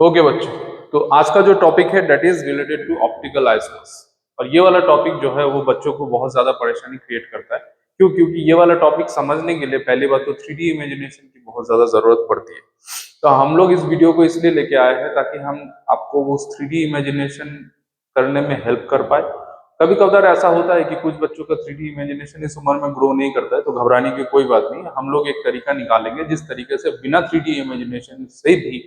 Okay बच्चों, तो आज का जो टॉपिक है that is related to optical isomers. और ये वाला टॉपिक जो है वो बच्चों को बहुत ज्यादा परेशानी क्रिएट करता है। क्यों? क्योंकि ये वाला टॉपिक समझने के लिए पहली बात तो 3D इमेजिनेशन की बहुत ज्यादा जरूरत पड़ती है। तो हम लोग इस वीडियो को इसलिए लेके आए हैं ताकि हम आपको वो 3D इमेजिनेशन करने में हेल्प कर पाए। कभी कभार ऐसा होता है कि कुछ बच्चों का 3D इमेजिनेशन इस उम्र में ग्रो नहीं करता है, तो घबराने की कोई बात नहीं। हम लोग एक तरीका निकालेंगे जिस तरीके से बिना 3D इमेजिनेशन से भी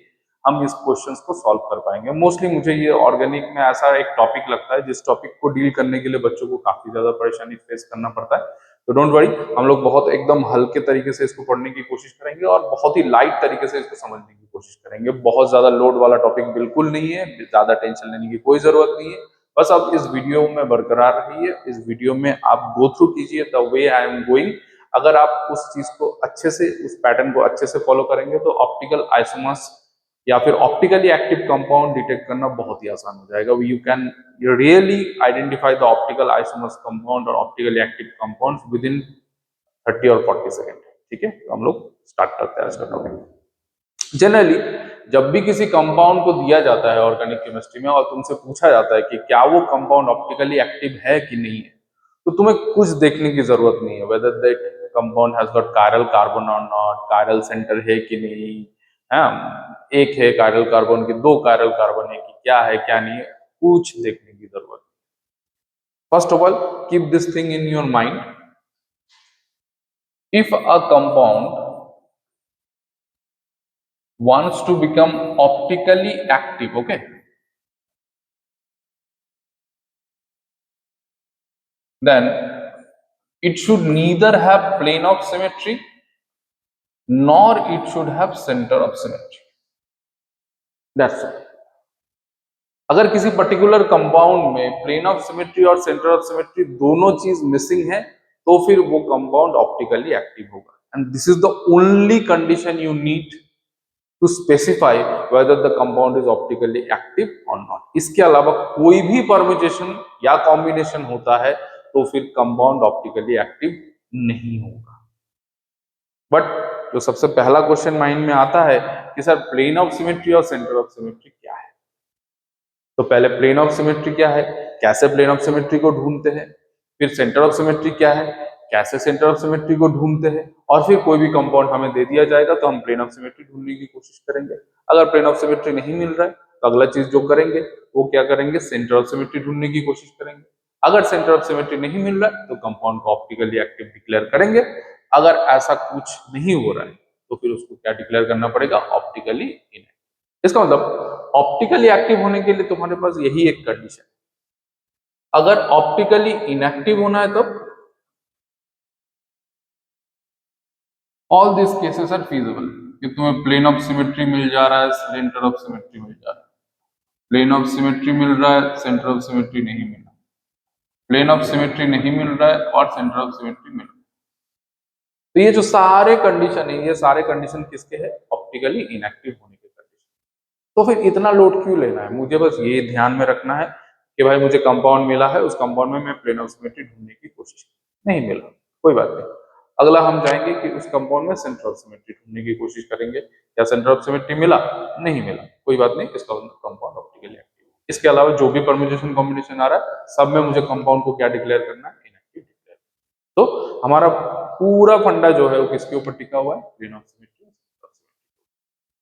हम इस क्वेश्चंस को सॉल्व कर पाएंगे। मोस्टली मुझे ये ऑर्गेनिक में ऐसा एक टॉपिक लगता है जिस टॉपिक को डील करने के लिए बच्चों को काफी ज्यादा परेशानी फेस करना पड़ता है। तो डोंट वरी, हम लोग बहुत एकदम हल्के तरीके से इसको पढ़ने की कोशिश करेंगे और बहुत ही लाइट तरीके से इसको समझने की कोशिश करेंगे। बहुत ज्यादा लोड वाला टॉपिक बिल्कुल नहीं है, ज्यादा टेंशन लेने की कोई जरूरत नहीं है। बस आप इस वीडियो में बरकरार रहिए, इस वीडियो में आप गो थ्रू कीजिए the way I am going. अगर आप उस चीज को अच्छे से, उस पैटर्न को अच्छे से फॉलो करेंगे तो ऑप्टिकल आइसोमर्स या फिर ऑप्टिकली एक्टिव कंपाउंड डिटेक्ट करना बहुत ही आसान हो जाएगा। You can really identify the optical isomers compound और optically active compounds with in 30 और 40 सेकेंड। ठीक है, तो हम लोग स्टार्ट करते हैं आज का टॉपिक। जनरली जब भी किसी कंपाउंड को दिया जाता है ऑर्गेनिक केमिस्ट्री में और तुमसे पूछा जाता है कि क्या वो कंपाउंड ऑप्टिकली एक्टिव है कि नहीं है, तो तुम्हें कुछ देखने की जरूरत नहीं है। Whether that compound has got chiral carbon और नॉट, कायरल सेंटर है कि नहीं है, एक है कायरल कार्बन की, दो कायरल कार्बन है कि क्या है क्या नहीं है, कुछ देखने की जरूरत। First of all, keep this thing in your mind. If a compound wants to become optically active, okay, then it should neither have plane of symmetry nor it should have center of symmetry. That's all. अगर किसी particular compound में plane of symmetry और centre of symmetry दोनों चीज missing है तो फिर वो कंपाउंड ऑप्टिकली एक्टिव होगा। And this is the only condition you need to specify whether the compound is optically active और नॉट। इसके अलावा कोई भी परम्यूटेशन या कॉम्बिनेशन होता है तो फिर कंपाउंड ऑप्टिकली एक्टिव नहीं होगा। बट जो सबसे पहला क्वेश्चन माइंड में आता है कि सर प्लेन ऑफ सिमेट्री और सेंटर ऑफ सिमेट्री क्या है, तो पहले प्लेन ऑफ सिमेट्री क्या है, कैसे प्लेन ऑफ सिमेट्री को ढूंढते हैं, फिर सेंटर ऑफ सिमेट्री क्या है, कैसे सेंटर ऑफ सिमेट्री को ढूंढते हैं, और फिर कोई भी कंपाउंड हमें दे दिया जाएगा तो हम प्लेन ऑफ सिमेट्री ढूंढने की कोशिश करेंगे। अगर प्लेन ऑफ सिमेट्री नहीं मिल रहा है तो अगला चीज जो करेंगे वो क्या करेंगे, सेंटर ऑफ सिमेट्री ढूंढने की कोशिश करेंगे। अगर सेंटर ऑफ सिमेट्री नहीं मिल रहा है तो कंपाउंड को ऑप्टिकली एक्टिव डिक्लेयर करेंगे। अगर ऐसा कुछ नहीं हो रहा है तो फिर उसको क्या डिक्लेयर करना पड़ेगा, ऑप्टिकली इनएक्टिव। इसका मतलब ऑप्टिकली एक्टिव होने के लिए तुम्हारे पास यही एक कंडीशन है। अगर ऑप्टिकली इनएक्टिव होना है तो all this cases are feasible, कि तुम्हें प्लेन ऑफ सिमेट्री मिल जा रहा है, सेंटर ऑफ सिमेट्री मिल जा रहा है, प्लेन ऑफ सिमेट्री मिल रहा है, सेंटर ऑफ सिमेट्री नहीं मिल रहा, प्लेन ऑफ सिमेट्री नहीं मिल रहा है और सेंटर ऑफ सिमेट्री मिल रहा है। तो ये जो सारे कंडीशन है, ये सारे कंडीशन किसके हैं, ऑप्टिकली इनएक्टिव होने के कंडीशन। तो फिर इतना लोड क्यों लेना है, मुझे बस ये ध्यान में रखना है कि भाई मुझे कंपाउंड मिला है, उस कंपाउंड में मैं प्लेन ऑफ सिमेट्री ढूंढने की कोशिश, नहीं मिला कोई बात नहीं। अगला हम जाएंगे कि उस कंपाउंड में सेंटर ऑफ सिमेट्री ढूंढने की कोशिश करेंगे। क्या सेंटर ऑफ सिमेट्री मिला, नहीं मिला, कोई बात नहीं, इसका कंपाउंड ऑप्टिकली एक्टिव। इसके अलावा जो भी परम्यूटेशन कॉम्बिनेशन आ रहा है सब में मुझे कंपाउंड को क्या डिक्लेयर करना है, इनएक्टिव डिक्लेयर। तो हमारा पूरा फंडा जो है वो किसके ऊपर टिका हुआ है, plane of symmetry.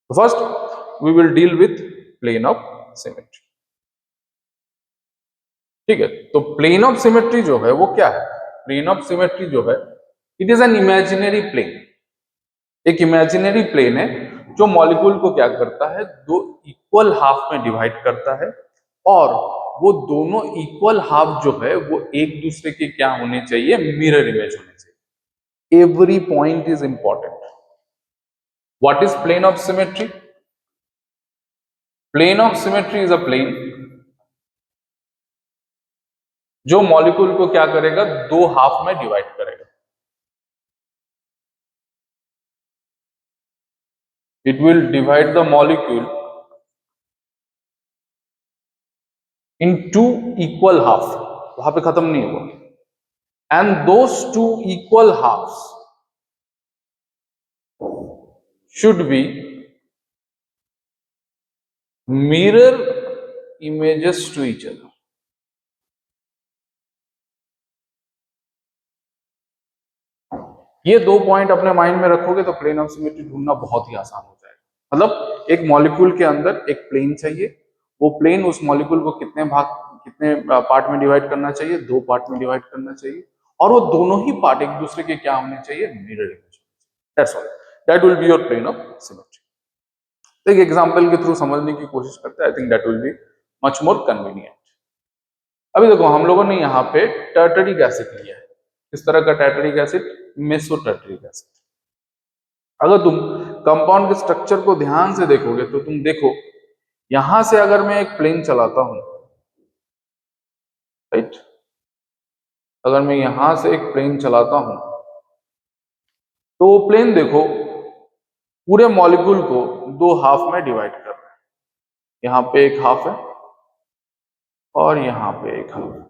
First we will deal with plane of symmetry. ठीक है, तो प्लेन ऑफ सिमेट्री जो है वो क्या है, प्लेन ऑफ सिमेट्री जो है it is an imaginary plane. एक इमेजिनरी प्लेन है जो मॉलिक्यूल को क्या करता है, दो इक्वल हाफ में डिवाइड करता है, और वो दोनों इक्वल हाफ जो है वो एक दूसरे के क्या होने चाहिए, मिरर इमेज होने चाहिए। Every point is important. What is plane of symmetry? Plane of symmetry is a plane जो मॉलिक्यूल को क्या करेगा, दो हाफ में डिवाइड करेगा। It will divide the molecule in two equal half, वहां पे खत्म नहीं हुआ। And those two equal halves should be mirror images to each other. ये दो पॉइंट अपने माइंड में रखोगे तो प्लेन ऑफ सिमेट्री ढूंढना बहुत ही आसान हो जाएगा। मतलब एक मॉलिक्यूल के अंदर एक प्लेन चाहिए, वो प्लेन उस मॉलिक्यूल को कितने पार्ट में डिवाइड करना चाहिए, दो पार्ट में डिवाइड करना चाहिए, और वो दोनों ही पार्ट एक दूसरे के क्या होने चाहिए, mirror image. That's all, that will be your plane of symmetry. तो एक एग्जांपल के थ्रू समझने की कोशिश करते हैं, I think that will be much more convenient. अभी देखो हम लोगों ने यहाँ पे टर्टरिक एसिड लिया है। किस तरह का tartaric acid? Meso tartaric acid. अगर तुम कंपाउंड के स्ट्रक्चर को ध्यान से देखोगे तो तुम देखो, यहां से अगर मैं एक प्लेन चलाता हूं, राइट, अगर मैं यहां से एक प्लेन चलाता हूं तो वो प्लेन देखो पूरे मॉलिक्यूल को दो हाफ में डिवाइड कर रहा है। यहाँ पे एक हाफ है और यहाँ पे एक हाफ है।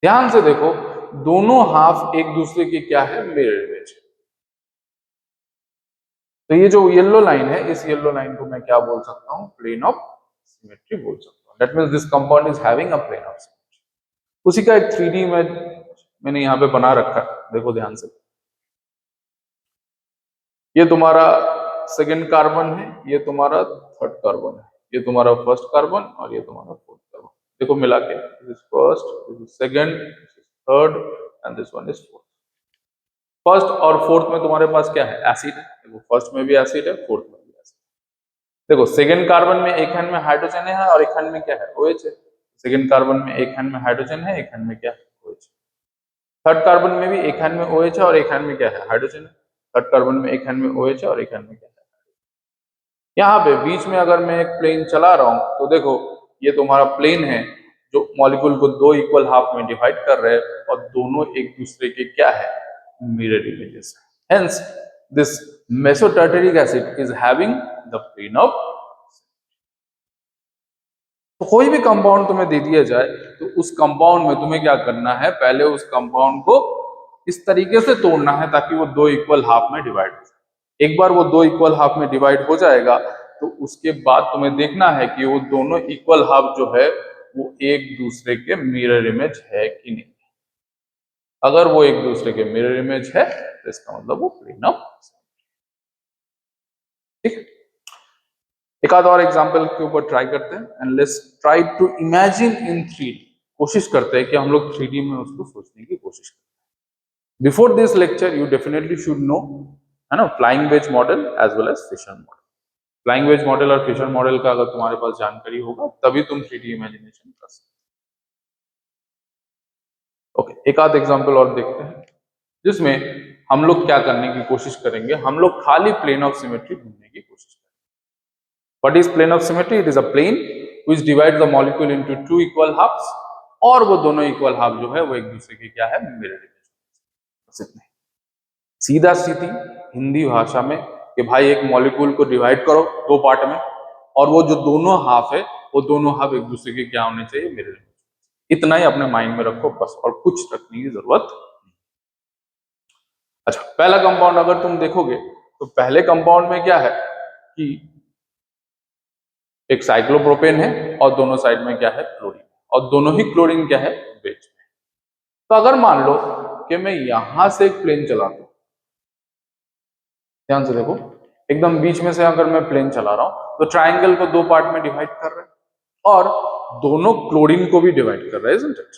ध्यान से देखो, दोनों हाफ एक दूसरे की क्या है, मिरर इमेज है। तो ये जो येलो लाइन है, इस येलो लाइन को मैं क्या बोल सकता हूँ, प्लेन ऑफ सिमेट्री बोल सकता हूँ। That means this compound is having a plane of symmetry. उसी का एक 3D इमेज मैंने यहाँ पे बना रखा है, देखो ध्यान से। ये तुम्हारा सेकेंड कार्बन है, ये तुम्हारा थर्ड कार्बन है, ये तुम्हारा फर्स्ट कार्बन और ये तुम्हारा फोर्थ कार्बन। देखो मिला के, this is first, this is second, this is third and this one is fourth. First और फोर्थ में तुम्हारे पास क्या है, एसिड है। देखो फर्स्ट में भी एसिड है, फोर्थ में भी एसिड। देखो सेकेंड कार्बन में एक हैंड में हाइड्रोजन है और एक हैंड में क्या है, OH है। सेकेंड कार्बन में एक हैंड में हाइड्रोजन है, एक हैंड में क्या है, OH। थर्ड कार्बन में भी एक हैंड में OH है और एक हैंड में क्या है, हाइड्रोजन है। थर्ड कार्बन में एक हैंड में OH है और एक हैंड में क्या है। यहाँ पे बीच में अगर मैं एक प्लेन चला रहा हूं तो देखो ये तुम्हारा प्लेन है जो मॉलिक्यूल को दो इक्वल हाफ में डिवाइड कर रहे हैं और दोनों एक दूसरे के क्या है, mirror images. Hence this mesotartaric acid is having the plane of. तो कोई भी कंपाउंड तुम्हें दे दिया जाए तो उस कंपाउंड में तुम्हें क्या करना है, पहले उस कंपाउंड को इस तरीके से तोड़ना है ताकि वो दो इक्वल हाफ में डिवाइड हो जाए। एक बार वो दो इक्वल हाफ में डिवाइड हो जाएगा तो उसके बाद तुम्हें देखना है कि वो दोनों इक्वल हाफ जो है वो एक दूसरे के मिरर इमेज है कि नहीं। अगर वो एक दूसरे के मिरर इमेज है तो इसका मतलब वो प्लेन ऑफ। ठीक, एक आध और एग्जांपल के ऊपर ट्राई करते हैं and let's try to imagine in 3D। कोशिश करते हैं कि हम लोग 3D में उसको सोचने की कोशिश करें। Before this lecture you definitely should know, है ना, flying wedge model as well as Fischer model. Flying wedge model और फिशर मॉडल का अगर तुम्हारे पास जानकारी होगा तभी तुम 3D इमेजिनेशन कर सकते हो। ओके, एक आध एग्जांपल और देखते हैं जिसमें हम लोग क्या करने की कोशिश करेंगे, हम लोग खाली प्लेन ऑफ सिमेट्री ढूंढने की कोशिश करेंगे। What is plane of symmetry? It is a plane which divides the molecule into two equal halves, और वो दोनों इक्वल हाफ जो है वो एक दूसरे के क्या है, मिरर इमेज। इतने सीधा स्थिति हिंदी भाषा में कि भाई एक मॉलिक्यूल को डिवाइड करो दो पार्ट में और वो जो दोनों हाफ है वो दोनों हाफ एक दूसरे के क्या होने चाहिए, मिरर इमेज। इतना ही अपने माइंड में रखो बस, और कुछ रखने की जरूरत नहीं। अच्छा, पहला कंपाउंड अगर तुम देखोगे तो पहले कंपाउंड में क्या है कि एक साइक्लोप्रोपेन है और दोनों साइड में क्या है, क्लोरीन, और दोनों ही क्लोरीन क्या है, बेच में। तो अगर मान लो कि मैं यहां से एक प्लेन चलाता हूं, ध्यान से देखो, एकदम बीच में से अगर मैं प्लेन चला रहा हूं तो ट्राइंगल को दो पार्ट में डिवाइड कर रहे हैं और दोनों क्लोरीन को भी डिवाइड कर रहे हैं, isn't it?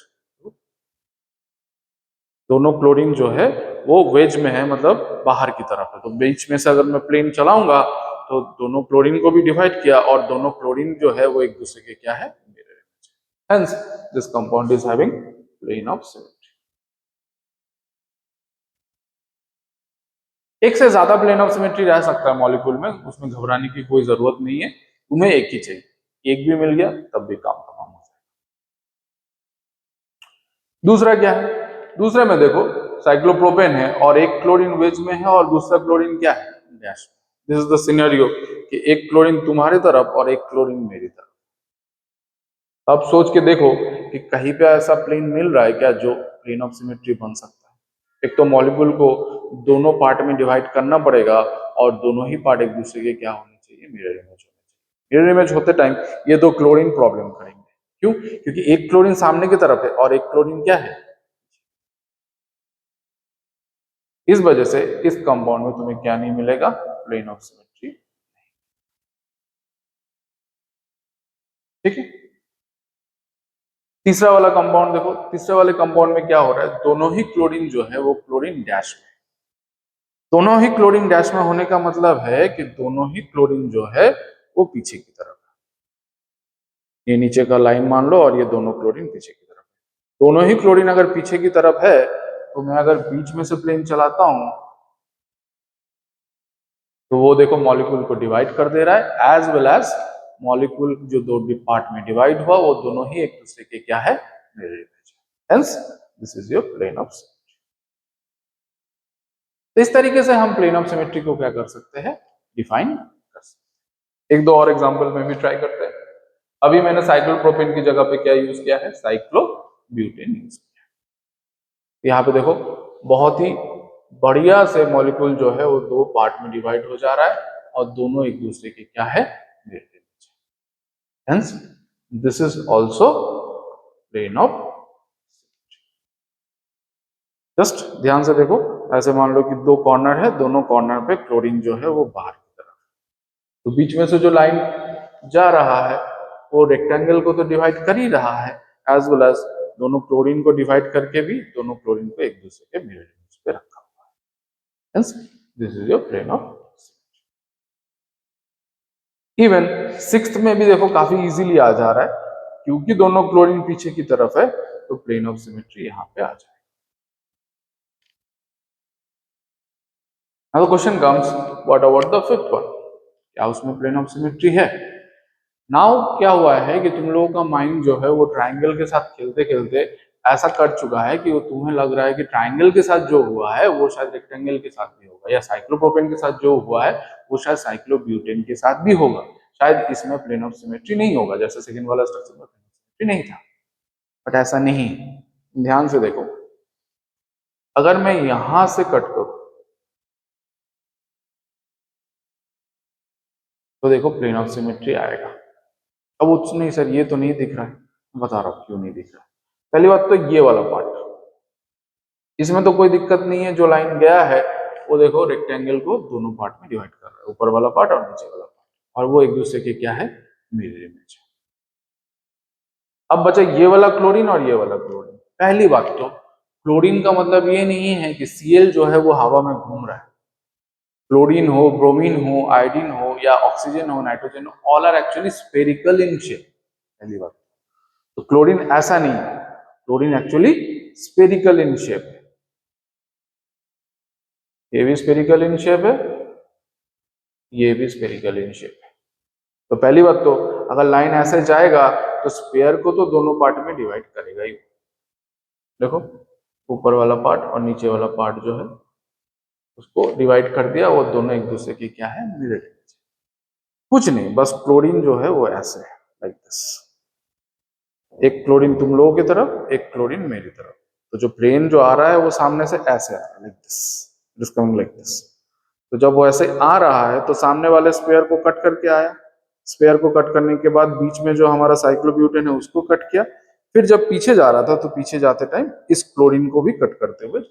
दोनों क्लोरीन जो है वो वेज में है, मतलब बाहर की तरफ है। तो बीच में से अगर मैं प्लेन चलाऊंगा तो दोनों क्लोरीन को भी डिवाइड किया और दोनों क्लोरीन जो है वो एक दूसरे के क्या है, mirror image. Hence, this compound is having plane of symmetry. एक से ज्यादा प्लेन ऑफ सिमेट्री रह सकता है मॉलिक्यूल में, उसमें घबराने की कोई जरूरत नहीं है। तुम्हें एक ही चाहिए, एक भी मिल गया तब भी काम तमाम हो जाएगा। दूसरा क्या है, दूसरे में देखो साइक्लोप्रोपेन है और एक क्लोरीन वेज में है और दूसरा क्लोरीन क्या है, dash. This is the scenario कि एक क्लोरीन तुम्हारी तरफ और एक क्लोरीन मेरी तरफ। अब सोच के देखो कि कहीं पे ऐसा प्लेन मिल रहा है क्या जो प्लेन ऑफ सिमेट्री बन सकता है। एक तो मॉलिक्यूल को दोनों पार्ट में डिवाइड करना पड़ेगा और दोनों ही पार्ट एक दूसरे के क्या होने चाहिए, मिरर इमेज होने चाहिए। मिरर इमेज होते टाइम ये दो क्लोरीन प्रॉब्लम करेंगे। क्यों? क्योंकि एक क्लोरीन सामने की तरफ है और एक क्लोरीन क्या है, इस वजह से इस कंपाउंड में तुम्हें क्या नहीं मिलेगा, प्लेन ऑफ सिमेट्री। ठीक है। तीसरा वाला कंपाउंड देखो, तीसरे वाले कंपाउंड में क्या हो रहा है, दोनों ही क्लोरीन जो है वो क्लोरीन डैश में, दोनों ही क्लोरीन डैश में होने का मतलब है कि दोनों ही क्लोरीन जो है वो पीछे की तरफ है। ये नीचे का लाइन मान लो और ये दोनों क्लोरीन पीछे की तरफ है। दोनों ही क्लोरीन अगर पीछे की तरफ है तो मैं अगर बीच में से प्लेन चलाता हूं तो वो देखो मॉलिक्यूल को डिवाइड कर दे रहा है, एज वेल एज मॉलिक्यूल जो दो पार्ट में डिवाइड हुआ वो दोनों ही एक दूसरे के क्या है, मिरर इमेज है। Hence this is your plane of symmetry. तो इस तरीके से हम प्लेन ऑफ सिमेट्री को क्या कर सकते हैं, डिफाइन कर सकते हैं। एक दो और एग्जांपल में भी ट्राई करते हैं। अभी मैंने साइक्लोप्रोपेन की जगह पे क्या यूज किया है, साइक्लोब्यूटेन यूज किया है। यहाँ पे देखो बहुत ही बढ़िया से मॉलिक्यूल जो है वो दो पार्ट में डिवाइड हो जा रहा है और दोनों एक दूसरे के क्या है, mirror image. Hence this is also plane of. Just ध्यान से देखो, ऐसे मान लो कि दो कॉर्नर है, दोनों कॉर्नर पे क्लोरीन जो है वो बाहर की तरफ, तो बीच में से जो लाइन जा रहा है वो रेक्टेंगल को तो डिवाइड कर ही रहा है, एज वेल एज दोनों क्लोरीन को डिवाइड करके भी दोनों क्लोरीन को एक दूसरे के मिरर इमेज पे रखा हुआ है। Hence this is your plane of. Even sixth में भी देखो काफी इजीली आ जा रहा है, क्योंकि दोनों क्लोरीन पीछे की तरफ है तो प्लेन ऑफ सिमेट्री यहां पे आ जाए। Now the question comes, what about the fifth one? क्या उसमें प्लेन ऑफ सिमेट्री है? नाउ क्या हुआ है कि तुम लोगों का माइंड जो है वो ट्राइंगल के साथ खेलते खेलते ऐसा कर चुका है कि वो तुम्हें लग रहा है कि ट्राइंगल के साथ जो हुआ है वो शायद रेक्टेंगल के साथ भी होगा, या साइक्लोप्रोपेन के साथ जो हुआ है वो शायद साइक्लोब्यूटेन के साथ भी होगा। शायद इसमें प्लेन ऑफ सिमेट्री नहीं होगा, जैसे सेकंड वाला स्ट्रक्चर में प्लेन ऑफ सिमेट्री नहीं था, बट ऐसा नहीं। ध्यान से देखो, अगर मैं यहां से कट करूं तो देखो प्लेन ऑफ सिमेट्री आएगा। अब उस नहीं सर ये तो नहीं दिख रहा है, बता रहा हूं क्यों नहीं दिख रहा है। पहली बात तो ये वाला पार्ट, इसमें तो कोई दिक्कत नहीं है, जो लाइन गया है वो देखो रेक्टेंगल को दोनों पार्ट में डिवाइड कर रहा है, ऊपर वाला पार्ट और नीचे वाला पार्ट, और वो एक दूसरे के क्या है, मिरर इमेज। अब बचा ये वाला क्लोरीन और ये वाला क्लोरीन। पहली बात तो क्लोरीन का मतलब ये नहीं है कि Cl जो है वो हवा में घूम रहा है। क्लोरीन हो, ब्रोमीन हो, आयोडीन हो, या ऑक्सीजन हो, नाइट्रोजन हो, all are actually spherical in shape. पहली बात तो क्लोरीन ऐसा नहीं है, chlorine actually spherical in shape है। ये भी स्फेरिकल इन शेप है, ये भी स्फेरिकल इन शेप है। तो पहली बात तो अगर लाइन ऐसे जाएगा तो स्फीयर को तो दोनों पार्ट में डिवाइड करेगा ही। देखो ऊपर वाला पार्ट और नीचे वाला पार्ट जो है उसको डिवाइड कर दिया, वो दोनों एक दूसरे की क्या है, मिरर इमेज। कुछ नहीं, बस क्लोरीन जो है वो ऐसे है, लाइक दिस। एक क्लोरीन तुम लोगों की तरफ, एक क्लोरीन मेरी तरफ। तो जो प्लेन जो आ रहा है वो सामने से ऐसे आ रहा है, like this, it is coming like this. तो जब वो ऐसे आ रहा है तो सामने वाले स्पेयर को कट करके आया, स्पेयर को कट करने के बाद बीच में जो हमारा साइक्लोब्यूटेन है उसको कट किया, फिर जब पीछे जा रहा था तो पीछे जाते टाइम इस क्लोरीन को भी कट करते हुए,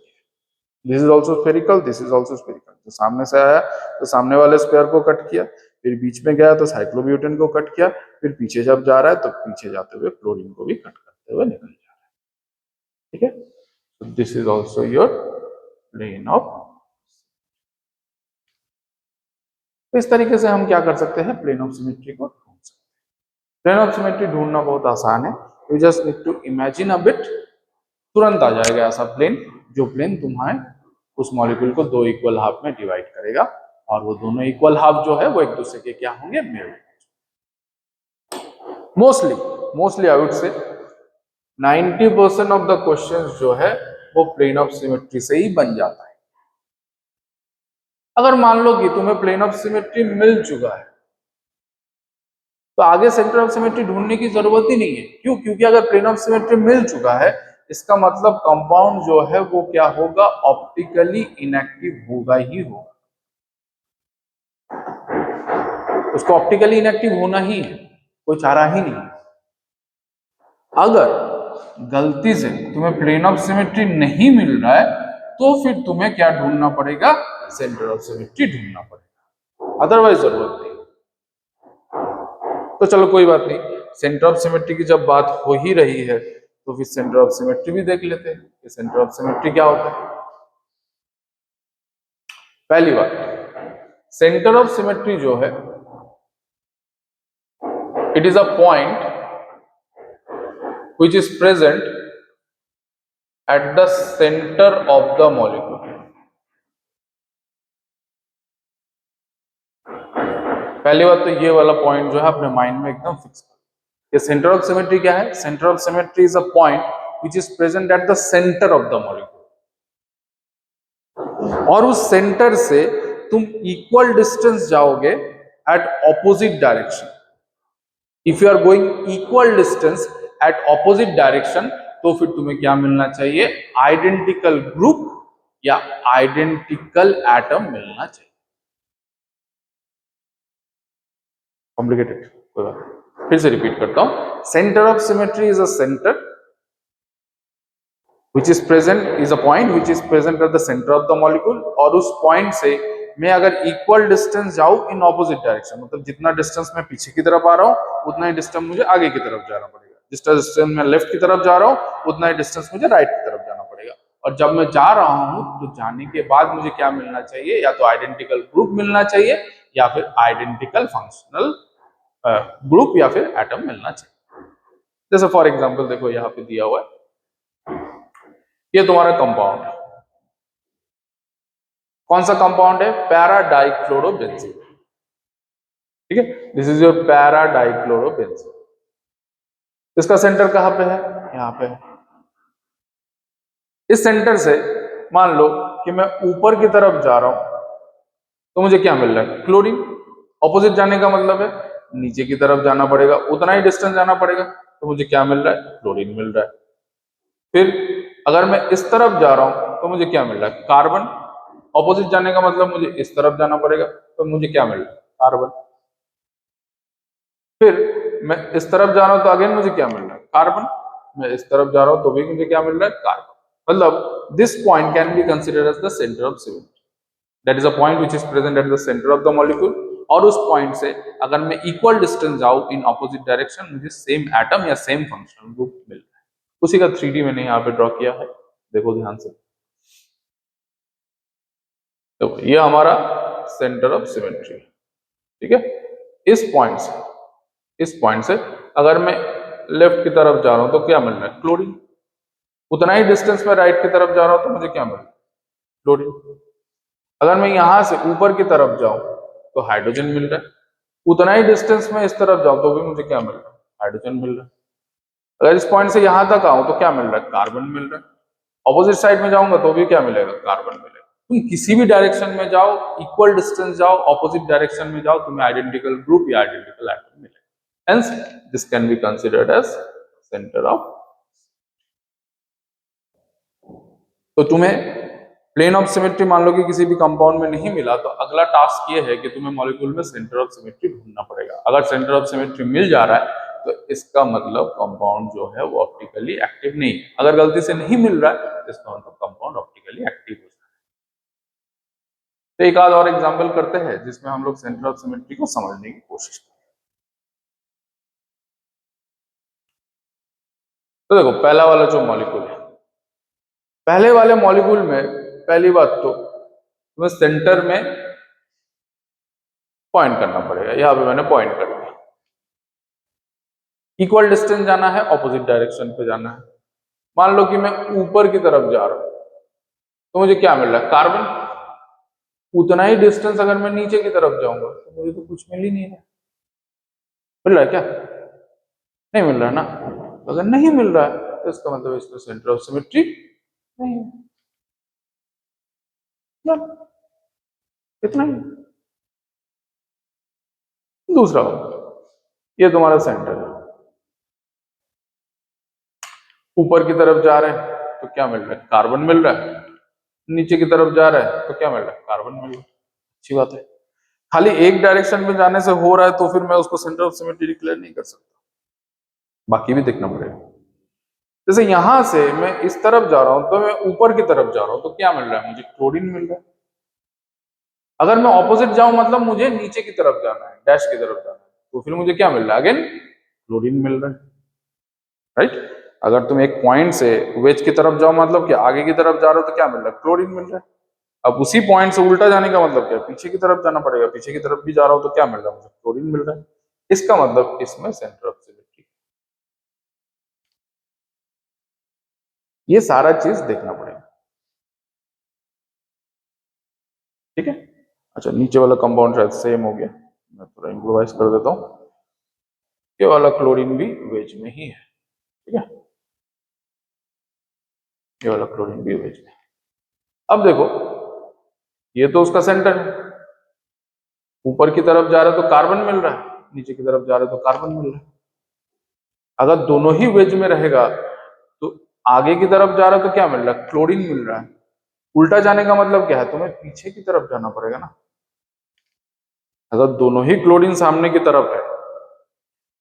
this is also spherical, this is also spherical. तो सामने से आया तो सामने वाले स्पेयर को कट किया, फिर बीच में गया तो साइक्लोब्यूटेन को कट किया, फिर पीछे जब जा रहा है तो पीछे जाते हुए क्लोरीन को भी कट करते हुए निकल जा रहा है। ठीक है, तो this is also your plane of. तो इस तरीके से हम क्या कर सकते हैं, प्लेन ऑफ सिमेट्री को ढूंढ सकते हैं। प्लेन ऑफ सिमेट्री ढूंढना बहुत आसान है, you just need to imagine a bit, तुरंत आ जाएगा ऐसा प्लेन, जो प्लेन तुम्हारे उस मॉलिक्यूल को दो इक्वल हाफ में डिवाइड करेगा, और वो दोनों इक्वल हाफ जो है वो एक दूसरे के क्या होंगे, mirror. Mostly mostly I would say 90% of the questions जो है वो प्लेन ऑफ सिमेट्री से ही बन जाता है। अगर मान लो कि तुम्हें प्लेन ऑफ सिमेट्री मिल चुका है तो आगे सेंटर ऑफ सिमेट्री ढूंढने की जरूरत ही नहीं है। क्यों? क्योंकि अगर प्लेन ऑफ सिमेट्री मिल चुका है इसका मतलब कंपाउंड जो है वो क्या होगा, ऑप्टिकली इनएक्टिव होगा ही होगा। उसको ऑप्टिकली इनएक्टिव होना ही है, कोई चारा ही नहीं। अगर गलती से तुम्हें प्लेन ऑफ सिमेट्री नहीं मिल रहा है तो फिर तुम्हें क्या ढूंढना पड़ेगा, सेंटर ऑफ सिमेट्री ढूंढना पड़ेगा, अदरवाइज जरूरत नहीं। तो चलो कोई बात नहीं, सेंटर ऑफ सिमेट्री की जब बात हो ही रही है तो फिर सेंटर ऑफ सिमेट्री भी देख लेते हैं कि सेंटर ऑफ सिमेट्री क्या होता है। पहली बात, सेंटर ऑफ सिमेट्री जो है, it is a point which is present at the center of the molecule। पहली बात तो ये वाला पॉइंट जो है अपने माइंड में एकदम फिक्स कर। ये सेंटर ऑफ सिमेट्री क्या है, centre of symmetry is a point which is present at the center of the molecule। और उस सेंटर से तुम इक्वल डिस्टेंस जाओगे at opposite direction. If you are going equal distance at opposite direction तो फिर तुम्हें क्या मिलना चाहिए, आइडेंटिकल ग्रुप या आइडेंटिकल एटम मिलना चाहिए। कॉम्प्लिकेटेड कोई बात नहीं, फिर से रिपीट करता हूं। Centre of symmetry is a centre which is present is a point which is present at the center of the molecule। और उस पॉइंट से मैं अगर इक्वल डिस्टेंस जाऊं इन ऑपोजिट डायरेक्शन, मतलब जितना डिस्टेंस मैं पीछे की तरफ आ रहा हूं उतना ही डिस्टेंस मुझे आगे की तरफ जाना पड़ेगा, जितना डिस्टेंस मैं लेफ्ट की तरफ जा रहा हूं उतना ही डिस्टेंस मुझे राइट की तरफ जाना पड़ेगा। और जब मैं जा रहा हूं तो जाने के बाद मुझे क्या मिलना चाहिए, या तो आइडेंटिकल ग्रुप मिलना चाहिए या फिर आइडेंटिकल फंक्शनल ग्रुप या फिर एटम मिलना चाहिए। जैसे फॉर एग्जाम्पल देखो यहाँ पे दिया हुआ है, ये तुम्हारा कंपाउंड है। कौन सा कंपाउंड है, पैरा डाइक्लोरोबेंजीन। ठीक है, this is your para dichlorobenzene. इसका सेंटर कहां पे है, यहां पे है। इस सेंटर से मान लो कि मैं ऊपर की तरफ जा रहा हूं तो मुझे क्या मिल रहा है, क्लोरीन। ऑपोजिट जाने का मतलब है नीचे की तरफ जाना पड़ेगा, उतना ही डिस्टेंस जाना पड़ेगा, तो मुझे क्या मिल रहा है, क्लोरीन मिल रहा है। फिर अगर मैं इस तरफ जा रहा हूं तो मुझे क्या मिल रहा है, कार्बन। ऑपोजिट जाने का मतलब मुझे इस तरफ जाना पड़ेगा, तो मुझे क्या मिल रहा है, कार्बन। फिर मैं इस तरफ जा रहा हूं तो अगेन मुझे क्या मिल रहा है, कार्बन। मैं इस तरफ जा रहा हूं तो भी मुझे क्या मिल रहा है, कार्बन। मतलब this point can be considered as the centre of symmetry. That is a point which is present at the centre of the molecule. और उस पॉइंट से अगर मैं इक्वल डिस्टेंस जाऊं इन ऑपोजिट डायरेक्शन, मुझे सेम एटम या same functional group मिल रहा है। उसी का 3D मैंने यहाँ पे ड्रॉ किया है, देखो ध्यान से। तो ये हमारा सेंटर ऑफ सिमेट्री, ठीक है। इस पॉइंट से अगर मैं लेफ्ट की तरफ जा रहा हूं तो क्या मिल रहा है, क्लोरीन। उतना ही डिस्टेंस में राइट की तरफ जा रहा हूं तो मुझे क्या मिल रहा है, क्लोरीन। अगर मैं यहां से ऊपर की तरफ जाऊं तो हाइड्रोजन मिल रहा है। उतना ही डिस्टेंस में इस तरफ जाऊं तो भी मुझे क्या मिल रहा है, हाइड्रोजन मिल रहा है। अगर इस पॉइंट से यहां तक आऊं तो क्या मिल रहा है, कार्बन मिल रहा है। ऑपोजिट साइड में जाऊंगा तो भी क्या मिलेगा, कार्बन मिलेगा। तुम किसी भी डायरेक्शन में जाओ, इक्वल डिस्टेंस जाओ, ऑपोजिट डायरेक्शन में जाओ, तुम्हें आइडेंटिकल ग्रुप या आइडेंटिकल एटम मिलेगा। Hence this can be considered as centre of. तो तुम्हें प्लेन ऑफ सिमेट्री मान लो कि किसी भी कंपाउंड में नहीं मिला, तो अगला टास्क ये है कि तुम्हें मॉलिक्यूल में सेंटर ऑफ सिमेट्री ढूंढना पड़ेगा। अगर सेंटर ऑफ सिमेट्री मिल जा रहा है तो इसका मतलब कंपाउंड जो है वो ऑप्टिकली एक्टिव नहीं है। अगर गलती से नहीं मिल रहा है तो इसका मतलब कंपाउंड ऑप्टिकली एक्टिव हो जाए। तो एक आध और एग्जाम्पल करते हैं जिसमें हम लोग सेंटर ऑफ सिमेट्री को समझने की कोशिश करें। तो देखो पहला वाला जो मॉलिक्यूल है, पहले वाले मॉलिक्यूल में पहली बात तो तुम्हें सेंटर में पॉइंट करना पड़ेगा। यहां पे मैंने पॉइंट कर दिया। इक्वल डिस्टेंस जाना है, ऑपोजिट डायरेक्शन पे जाना है। मान लो कि मैं ऊपर की तरफ जा रहा हूं तो मुझे क्या मिल रहा है, कार्बन। उतना ही डिस्टेंस अगर मैं नीचे की तरफ जाऊंगा तो मुझे तो कुछ मिल ही नहीं रहा। मिल रहा है क्या, नहीं मिल रहा है ना। अगर नहीं मिल रहा है तो इसका मतलब इसमें सेंटर ऑफ सिमेट्री नहीं है। इतना ही। दूसरा ये तुम्हारा सेंटर है, ऊपर की तरफ जा रहे हैं तो क्या मिल रहा है, कार्बन मिल रहा है। नीचे की तरफ जा रहा है तो क्या मिल रहा है, कार्बन मिल रहा है। अच्छी बात है। खाली एक डायरेक्शन में जाने से हो रहा है तो फिर मैं उसको सेंटर ऑफ सिमेट्री डिक्लेयर नहीं कर सकता, बाकी भी देखना पड़ेगा। जैसे यहां से मैं इस तरफ जा रहा हूं तो मैं ऊपर की तरफ जा रहा हूं तो क्या मिल रहा है मुझे, क्लोरीन मिल रहा है। अगर मैं ऑपोजिट जाऊं मतलब मुझे नीचे की तरफ जाना है, डैश की तरफ जाना है, तो फिर मुझे क्या मिल रहा है, अगेन क्लोरीन मिल रहा है, राइट। अगर तुम एक पॉइंट से वेज की तरफ जाओ मतलब क्या, आगे की तरफ जा रहे हो तो क्या मिल रहा है, क्लोरीन मिल रहा है। अब उसी पॉइंट से उल्टा जाने का मतलब क्या, पीछे की तरफ जाना पड़ेगा, पीछे की तरफ भी जा रहा हूं तो क्या मिल रहा है मुझे, क्लोरीन मिल रहा है। इसका मतलब इसमें सेंटर ऑफ सिमेट्री, ये सारा चीज देखना पड़ेगा, ठीक है। अच्छा, नीचे वाला कंपाउंड शायद सेम हो गया, मैं थोड़ा इम्प्रोवाइज कर देता हूँ। ये वाला क्लोरीन भी वेज में ही है, ठीक है, ये वाला क्लोरीन भी वेज में। अब देखो, ये तो उसका सेंटर है, ऊपर की तरफ जा रहा है तो कार्बन मिल रहा है, नीचे की तरफ जा रहा है तो कार्बन मिल रहा है। अगर दोनों ही वेज में रहेगा तो आगे की तरफ जा रहा है तो क्या मिल रहा है, क्लोरीन मिल रहा है। उल्टा जाने का मतलब क्या है, तुम्हें पीछे की तरफ जाना पड़ेगा ना। अगर दोनों ही क्लोरीन सामने की तरफ है,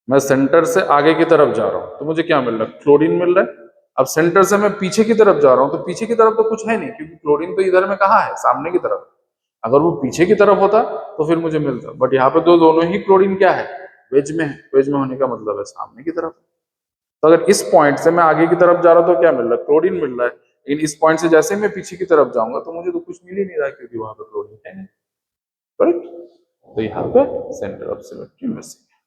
मैं सेंटर से आगे की तरफ जा रहा हूं तो मुझे क्या मिल रहा है, क्लोरीन मिल रहा है। अब सेंटर से मैं पीछे की तरफ जा रहा हूं तो पीछे की तरफ तो कुछ है नहीं, क्योंकि क्लोरीन तो इधर में कहाँ है, सामने की तरफ। अगर वो पीछे की तरफ होता तो फिर मुझे मिलता, बट यहाँ पे तो दोनों ही क्लोरीन क्या है, वेज में है। वेज में होने का मतलब है सामने की तरफ। तो अगर इस पॉइंट से मैं आगे की तरफ जा रहा हूं तो क्या मिल रहा है, क्लोरीन मिल रहा है। लेकिन इस पॉइंट से जैसे ही मैं पीछे की तरफ जाऊंगा तो मुझे तो कुछ मिल ही नहीं रहा है, क्योंकि वहां पे क्लोरीन है नहीं, करेक्ट। तो यहाँ पे सेंटर ऑफ सिमेट्री मिसिंग है।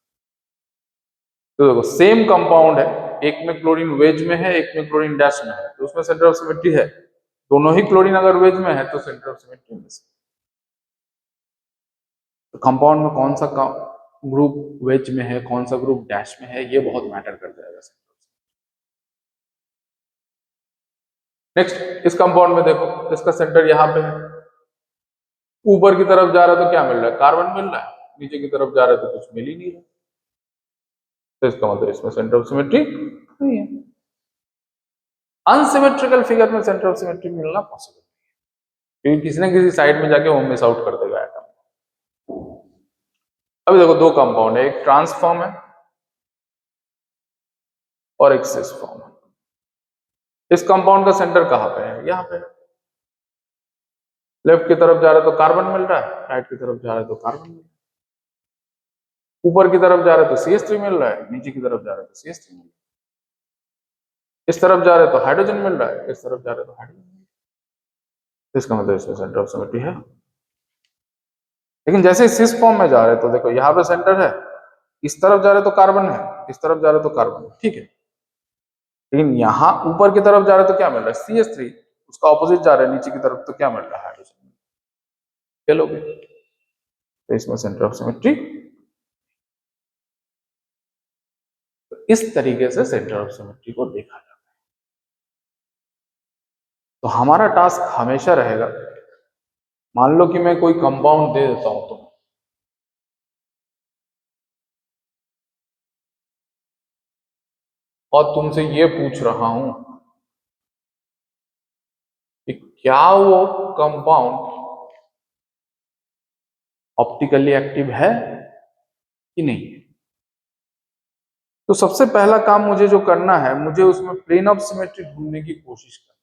तो देखो सेम कंपाउंड है, एक में क्लोरीन वेज में है, एक में क्लोरीन डैश में है, तो उसमें सेंटर ऑफ सिमेट्री है। दोनों ही क्लोरीन अगर वेज में है तो सेंटर ऑफ सिमेट्री मिसिंग। तो कंपाउंड में कौन सा ग्रुप वेज में है, कौन सा ग्रुप डैश में है, ये बहुत मैटर कर जाएगा। नेक्स्ट, इस कंपाउंड में देखो, इसका सेंटर यहाँ पे है, ऊपर की तरफ जा रहा है तो क्या मिल रहा है, कार्बन मिल रहा है, नीचे की तरफ जा रहा है तो कुछ मिल ही नहीं रहा। तो इसका मतलब इसमें सेंटर ऑफ सिमेट्री नहीं है। अनसिमेट्रिकल फिगर में सेंटर ऑफ सिमेट्री मिलना पॉसिबल, क्योंकि किसी ना किसी साइड में जाके वो मिस आउट कर देगा एटम। अभी देखो दो कंपाउंड है, एक ट्रांसफॉर्म है और एक सिस फॉर्म है। इस कंपाउंड का सेंटर कहां पे है, यहाँ पे है। लेफ्ट की तरफ जा रहा है तो कार्बन मिल रहा है, राइट की तरफ जा रहा है तो कार्बन मिल रहा है। ऊपर की तरफ जा रहा है तो CH3 मिल रहा है, नीचे की तरफ जा रहा है तो CH3 मिल रहा है। इस तरफ जा रहे तो हाइड्रोजन मिल रहा है, इस तरफ जा रहे तो हाइड्रोजन मिल रहा है। इसका मतलब इसमें सेंटर ऑफ सिमेट्री है। लेकिन जैसे सिस फॉर्म में जा रहे तो देखो यहाँ पे सेंटर है, इस तरफ जा रहे तो कार्बन है, इस तरफ जा रहे तो कार्बन है, ठीक है। लेकिन यहाँ ऊपर की तरफ जा रहे तो क्या मिल रहा है, CH3, उसका ऑपोजिट जा रहा है नीचे की तरफ तो क्या मिल रहा है, हाइड्रोजन। चलोगे, तो इसमें सेंटर ऑफ सिमेट्री। इस तरीके से सेंटर ऑफ सिमेट्री को देखा जाता है। तो हमारा टास्क हमेशा रहेगा, मान लो कि मैं कोई कंपाउंड दे देता हूं तो, और तुमसे ये पूछ रहा हूं कि क्या वो कंपाउंड ऑप्टिकली एक्टिव है कि नहीं है। तो सबसे पहला काम मुझे जो करना है, मुझे उसमें प्लेन ऑफ सिमेट्री ढूंढने की कोशिश करना है।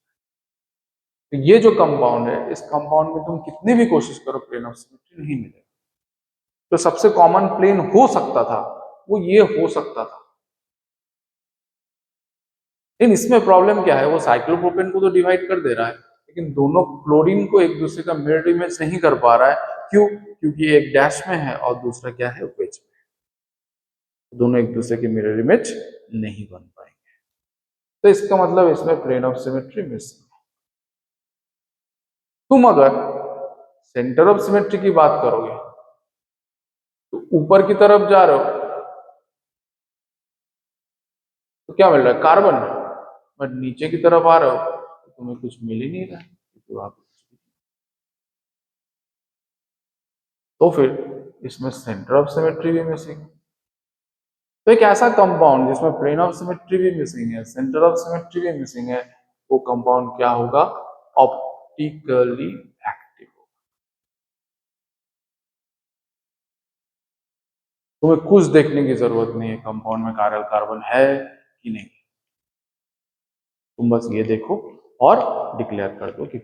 तो ये जो कंपाउंड है, इस कंपाउंड में तुम कितनी भी कोशिश करो प्लेन ऑफ सिमेट्री नहीं मिलेगा। तो सबसे कॉमन प्लेन हो सकता था वो ये हो सकता था। लेकिन इसमें प्रॉब्लम क्या है, वो साइक्लोप्रोपेन को तो डिवाइड कर दे रहा है, लेकिन दोनों क्लोरीन को एक दूसरे का मिरर इमेज नहीं कर पा रहा है। क्यों, क्योंकि एक डैश में है और दूसरा क्या है, वेज में। दोनों एक दूसरे के मिरर इमेज नहीं बन पाएंगे। तो इसका मतलब इसमें प्लेन ऑफ सिमेट्री मिसिंग है। तुम अगर सेंटर ऑफ सिमेट्री की बात करोगे तो ऊपर की तरफ जा रहे हो तो क्या मिल रहा है, कार्बन। बट नीचे की तरफ आ रहे हो तो तुम्हें कुछ मिल ही नहीं रहा है, क्योंकि वहां पे तो फिर इसमें सेंटर ऑफ सिमेट्री भी मिसिंग। तो एक ऐसा कंपाउंड जिसमें प्लेन ऑफ सिमेट्री भी मिसिंग है, सेंटर ऑफ सिमेट्री भी मिसिंग है, वो कंपाउंड क्या होगा, ऑप्टिकली एक्टिव। तुम्हें कुछ देखने की जरूरत नहीं है कंपाउंड में कायरल कार्बन है कि नहीं, तुम बस ये देखो और डिक्लेयर कर दो कि